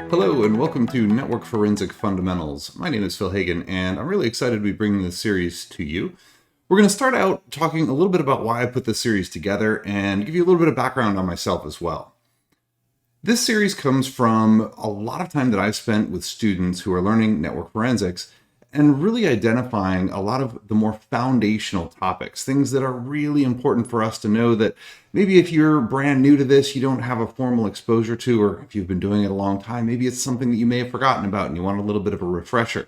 Hello and welcome to Network Forensic Fundamentals. My name is Phil Hagen and I'm really excited to be bringing this series to you. We're going to start out talking a little bit about why I put this series together and give you a little bit of background on myself as well. This series comes from a lot of time that I've spent with students who are learning network forensics and really identifying a lot of the more foundational topics, things that are really important for us to know that maybe if you're brand new to this, you don't have a formal exposure to, or if you've been doing it a long time, maybe it's something that you may have forgotten about and you want a little bit of a refresher.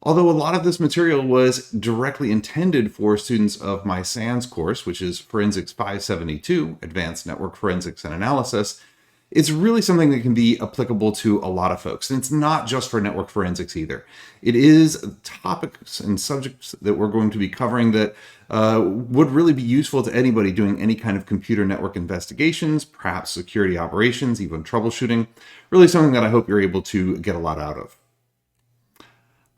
Although a lot of this material was directly intended for students of my SANS course, which is Forensics 572, Advanced Network Forensics and Analysis, it's really something that can be applicable to a lot of folks. And it's not just for network forensics either. It is topics and subjects that we're going to be covering that would really be useful to anybody doing any kind of computer network investigations, perhaps security operations, even troubleshooting. Really something that I hope you're able to get a lot out of.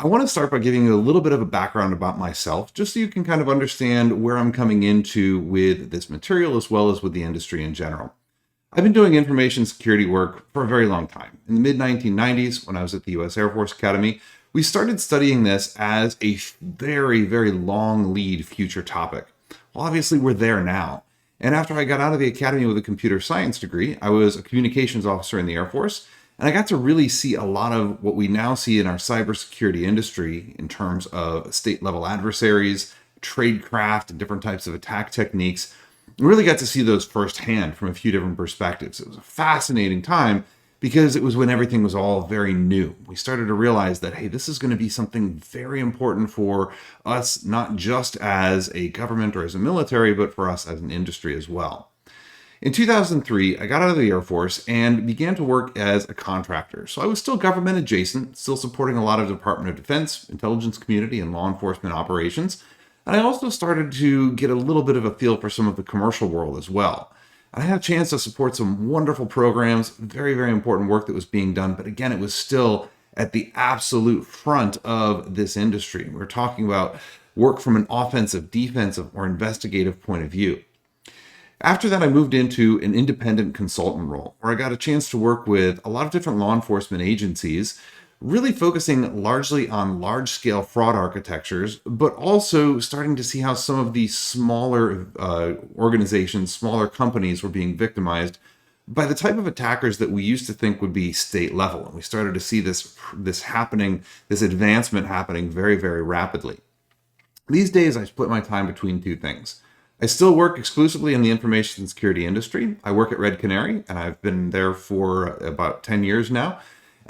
I want to start by giving you a little bit of a background about myself, just so you can kind of understand where I'm coming into with this material as well as with the industry in general. I've been doing information security work for a very long time. In the mid-1990s, when I was at the U.S. Air Force Academy, we started studying this as a very, very long lead future topic. Well, obviously, we're there now. And after I got out of the academy with a computer science degree, I was a communications officer in the Air Force, and I got to really see a lot of what we now see in our cybersecurity industry in terms of state-level adversaries, tradecraft, and different types of attack techniques. We really got to see those firsthand from a few different perspectives. It was a fascinating time because it was when everything was all very new. We started to realize that, hey, this is going to be something very important for us, not just as a government or as a military, but for us as an industry as well. In 2003, I got out of the Air Force and began to work as a contractor. So I was still government adjacent, still supporting a lot of Department of Defense, intelligence community, and law enforcement operations. And I also started to get a little bit of a feel for some of the commercial world as well. I had a chance to support some wonderful programs, very, very important work that was being done. But again, it was still at the absolute front of this industry. We're talking about work from an offensive, defensive, or investigative point of view. After that, I moved into an independent consultant role where I got a chance to work with a lot of different law enforcement agencies, really focusing largely on large-scale fraud architectures, but also starting to see how some of these smaller organizations, smaller companies were being victimized by the type of attackers that we used to think would be state level. And we started to see this happening, this advancement happening very, very rapidly. These days, I split my time between two things. I still work exclusively in the information security industry. I work at Red Canary, and I've been there for about 10 years now.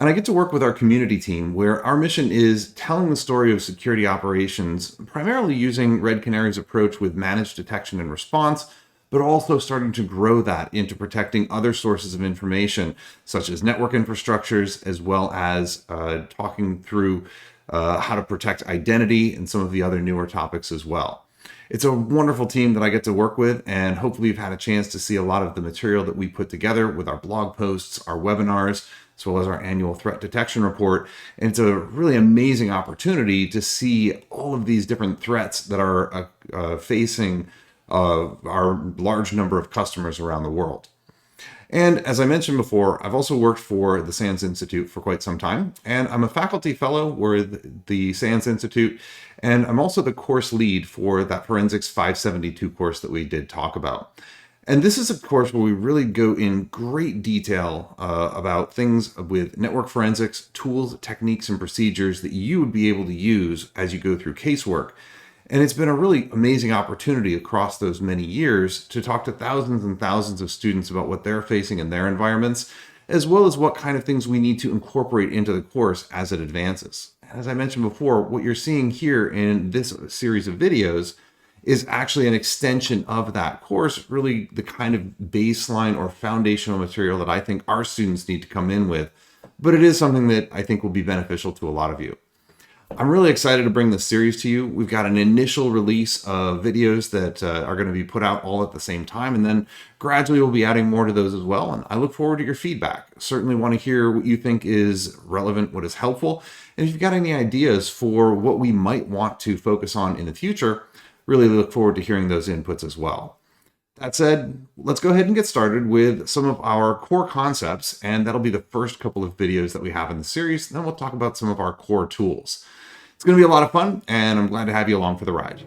And I get to work with our community team where our mission is telling the story of security operations, primarily using Red Canary's approach with managed detection and response, but also starting to grow that into protecting other sources of information, such as network infrastructures, as well as talking through how to protect identity and some of the other newer topics as well. It's a wonderful team that I get to work with, and hopefully you've had a chance to see a lot of the material that we put together with our blog posts, our webinars, as well as our annual threat detection report. And it's a really amazing opportunity to see all of these different threats that are facing our large number of customers around the world. And as I mentioned before, I've also worked for the SANS Institute for quite some time, and I'm a faculty fellow with the SANS Institute, and I'm also the course lead for that Forensics 572 course that we did talk about. And this is a course where we really go in great detail about things with network forensics, tools, techniques, and procedures that you would be able to use as you go through casework. And it's been a really amazing opportunity across those many years to talk to thousands and thousands of students about what they're facing in their environments, as well as what kind of things we need to incorporate into the course as it advances. As I mentioned before, what you're seeing here in this series of videos is actually an extension of that course, really the kind of baseline or foundational material that I think our students need to come in with. But it is something that I think will be beneficial to a lot of you. I'm really excited to bring this series to you. We've got an initial release of videos that are going to be put out all at the same time, and then gradually we'll be adding more to those as well. And I look forward to your feedback. Certainly want to hear what you think is relevant, what is helpful. And if you've got any ideas for what we might want to focus on in the future, really look forward to hearing those inputs as well. That said, let's go ahead and get started with some of our core concepts, and that'll be the first couple of videos that we have in the series. Then we'll talk about some of our core tools. It's going to be a lot of fun, and I'm glad to have you along for the ride.